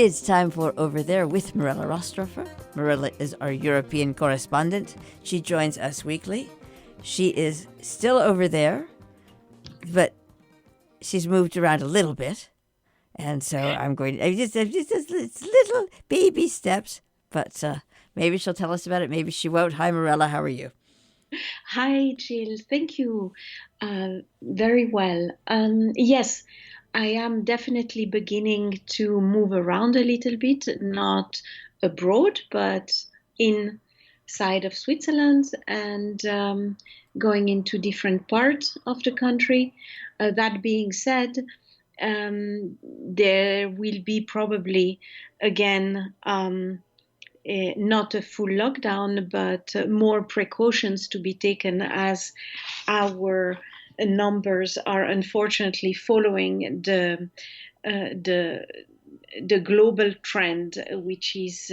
It's time for Over There with Mirella Rastorfer. Mirella is our European correspondent. She joins us weekly. She is still over there, but she's moved around a little bit. And so it's little baby steps, but maybe she'll tell us about it. Maybe she won't. Hi, Mirella. How are you? Hi, Jill. Thank you. Very well. Yes, I am definitely beginning to move around a little bit, not abroad, but inside of Switzerland and going into different parts of the country. That being said, there will be probably again. Not a full lockdown, but more precautions to be taken as our numbers are unfortunately following the global trend, which is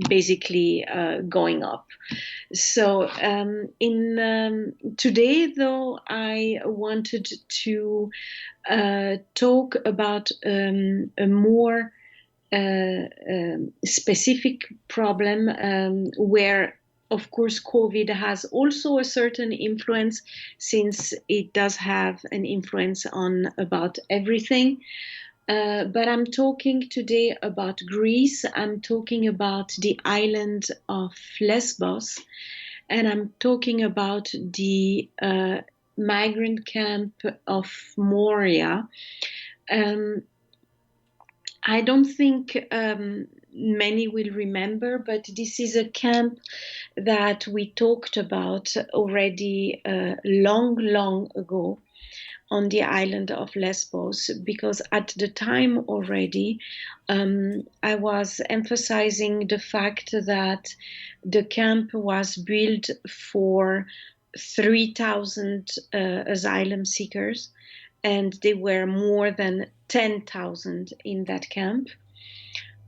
basically going up. So in today, though, I wanted to talk about a more specific problem where, of course, COVID has also a certain influence, since it does have an influence on about everything. But I'm talking today about Greece. I'm talking about the island of Lesbos, and I'm talking about the migrant camp of Moria. I don't think many will remember, but this is a camp that we talked about already long ago on the island of Lesbos, because at the time already I was emphasizing the fact that the camp was built for 3,000 asylum seekers, and there were more than 10,000 in that camp.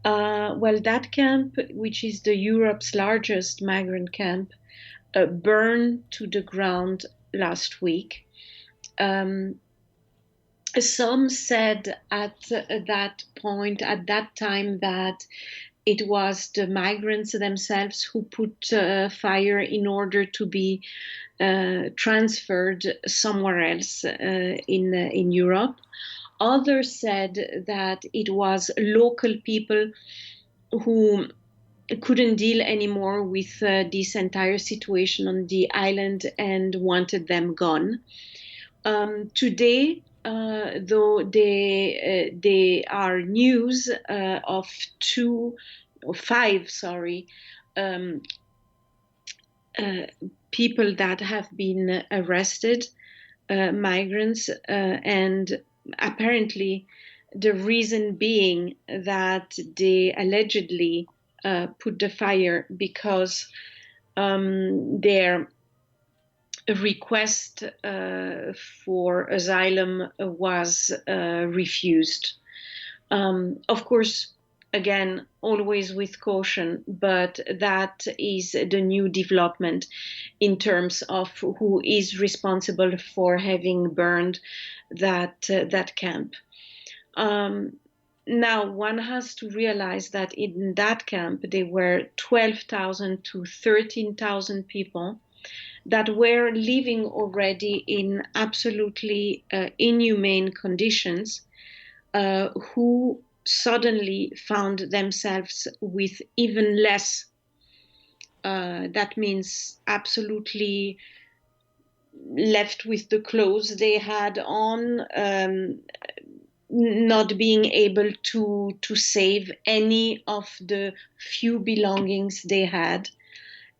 Well, that camp, which is the Europe's largest migrant camp, burned to the ground last week. Some said at that point, at that time, that it was the migrants themselves who put fire in order to be transferred somewhere else in Europe. Others said that it was local people who couldn't deal anymore with this entire situation on the island and wanted them gone. Today, though, there are news of five people that have been arrested, migrants, and apparently the reason being that they allegedly put the fire because their request for asylum was refused. Of course, again, always with caution, but that is the new development in terms of who is responsible for having burned that camp. Now, one has to realize that in that camp, there were 12,000 to 13,000 people that were living already in absolutely inhumane conditions, who suddenly found themselves with even less. That means absolutely left with the clothes they had on, not being able to save any of the few belongings they had,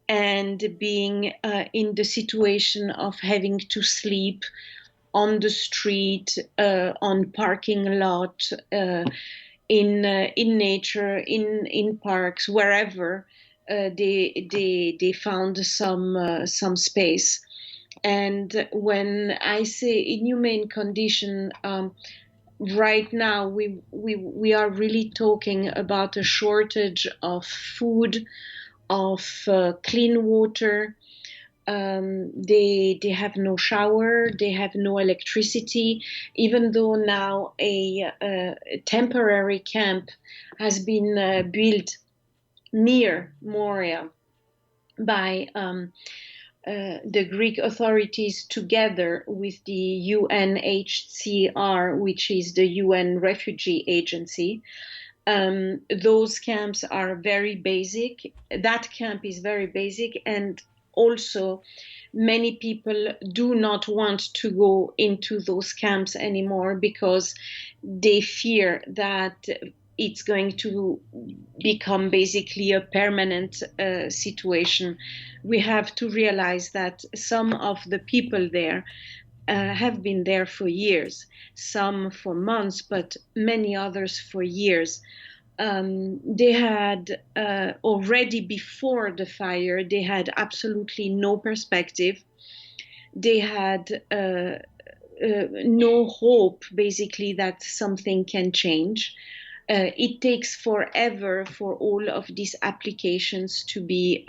and being in the situation of having to sleep on the street, on parking lot, in nature, in parks, wherever they found some space. And when I say inhumane condition, right now we are really talking about a shortage of food, of clean water, They have no shower, they have no electricity, even though now a temporary camp has been built near Moria by the Greek authorities together with the UNHCR, which is the UN Refugee Agency. Those camps are very basic. That camp is very basic, and also many people do not want to go into those camps anymore because they fear that it's going to become basically a permanent situation. We have to realize that some of the people there have been there for years, some for months, but many others for years. They had already before the fire, they had absolutely no perspective. They had no hope, basically, that something can change. It takes forever for all of these applications to be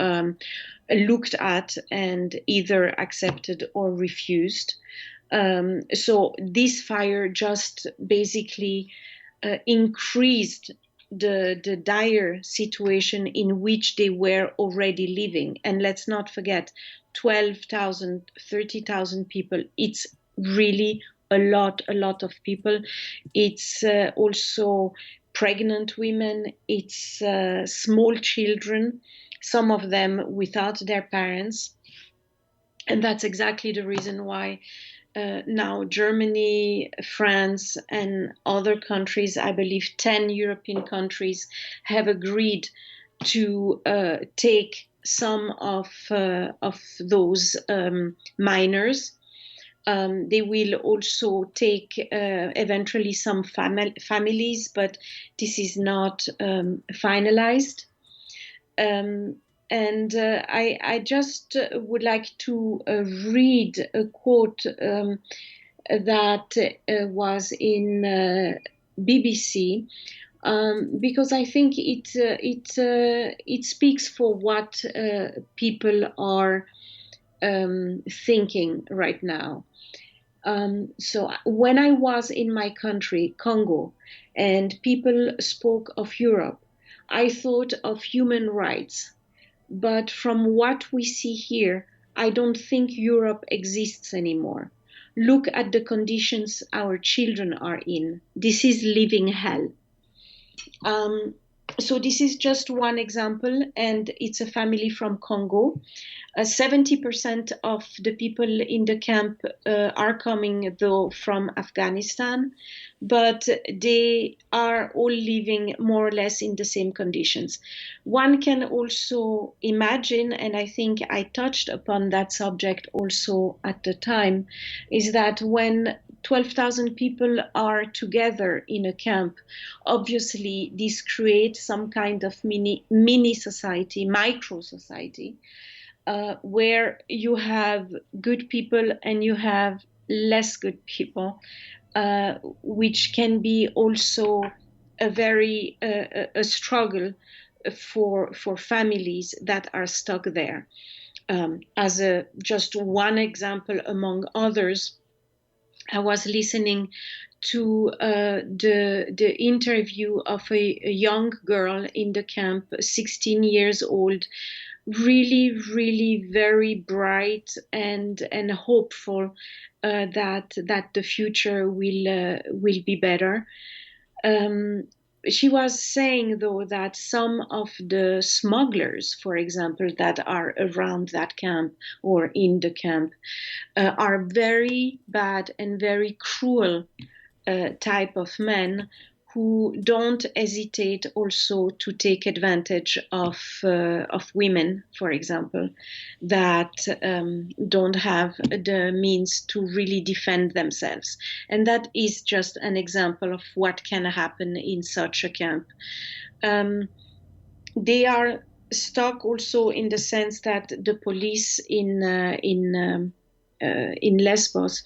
looked at and either accepted or refused. So this fire just basically increased the dire situation in which they were already living. And let's not forget, 12,000, 30,000 people. It's really a lot of people. It's also pregnant women, it's small children, some of them without their parents. And that's exactly the reason why now Germany, France, and other countries, I believe 10 European countries, have agreed to take some of those minors. They will also take eventually some families, but this is not finalized. And I just would like to read a quote that was in BBC, because I think it speaks for what people are thinking right now. So when I was in my country, Congo, and people spoke of Europe, I thought of human rights. But from what we see here, I don't think Europe exists anymore. Look at the conditions our children are in. This is living hell. So this is just one example, and it's a family from Congo. 70% of the people in the camp are coming, though, from Afghanistan, but they are all living more or less in the same conditions. One can also imagine, and I think I touched upon that subject also at the time, is that when 12,000 people are together in a camp, obviously this creates some kind of mini society, micro society, where you have good people and you have less good people, which can be also a very a struggle for families that are stuck there. As just one example among others, I was listening to the interview of a young girl in the camp, 16 years old, really very bright and hopeful that the future will be better. She was saying, though, that some of the smugglers, for example, that are around that camp or in the camp, are very bad and very cruel type of men who don't hesitate also to take advantage of women, for example, that don't have the means to really defend themselves. And that is just an example of what can happen in such a camp. They are stuck also in the sense that the police in in Lesbos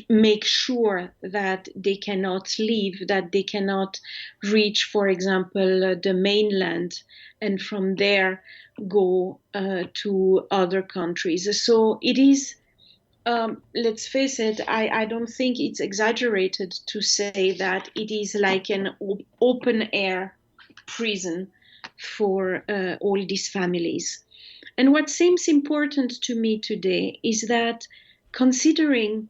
make sure that they cannot leave, that they cannot reach, for example, the mainland, and from there go to other countries. So it is, let's face it, I don't think it's exaggerated to say that it is like an open air prison for all these families. And what seems important to me today is that, considering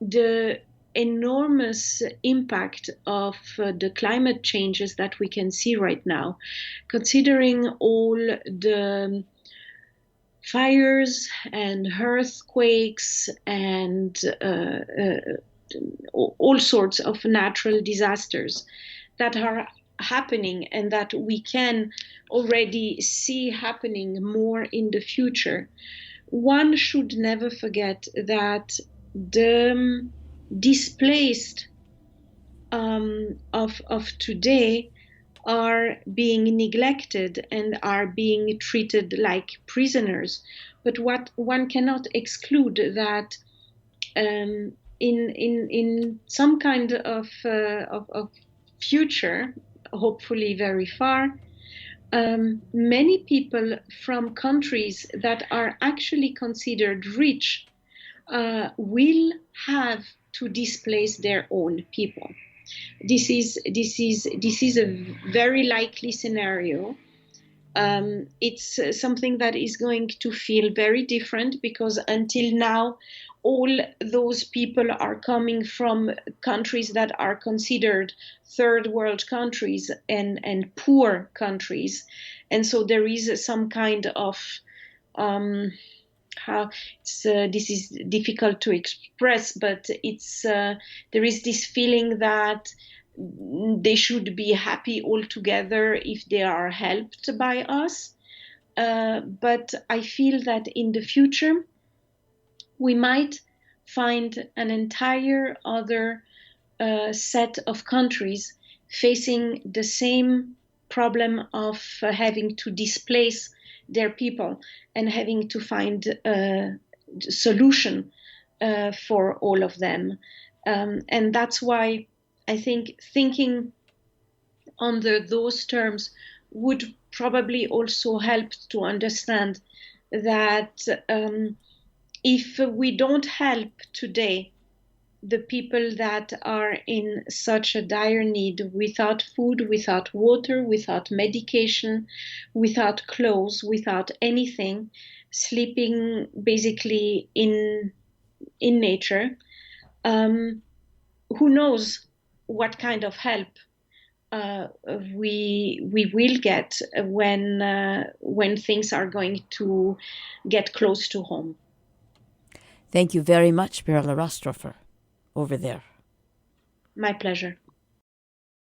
the enormous impact of the climate changes that we can see right now, considering all the fires and earthquakes and all sorts of natural disasters that are happening and that we can already see happening more in the future, one should never forget that the displaced of today are being neglected and are being treated like prisoners. But what one cannot exclude that in some kind of future, hopefully very far, many people from countries that are actually considered rich will have to displace their own people. This is a very likely scenario. It's something that is going to feel very different, because until now, all those people are coming from countries that are considered third world countries and poor countries. And so there is some kind of this is difficult to express, but it's there is this feeling that they should be happy altogether if they are helped by us. But I feel that in the future, we might find an entire other set of countries facing the same problem of having to displace their people and having to find a solution for all of them. And that's why I think thinking under those terms would probably also help to understand that if we don't help today the people that are in such a dire need, without food, without water, without medication, without clothes, without anything, sleeping basically in nature, who knows what kind of help we will get when things are going to get close to home. Thank you very much, Mirella Rastorfer, over there. My pleasure.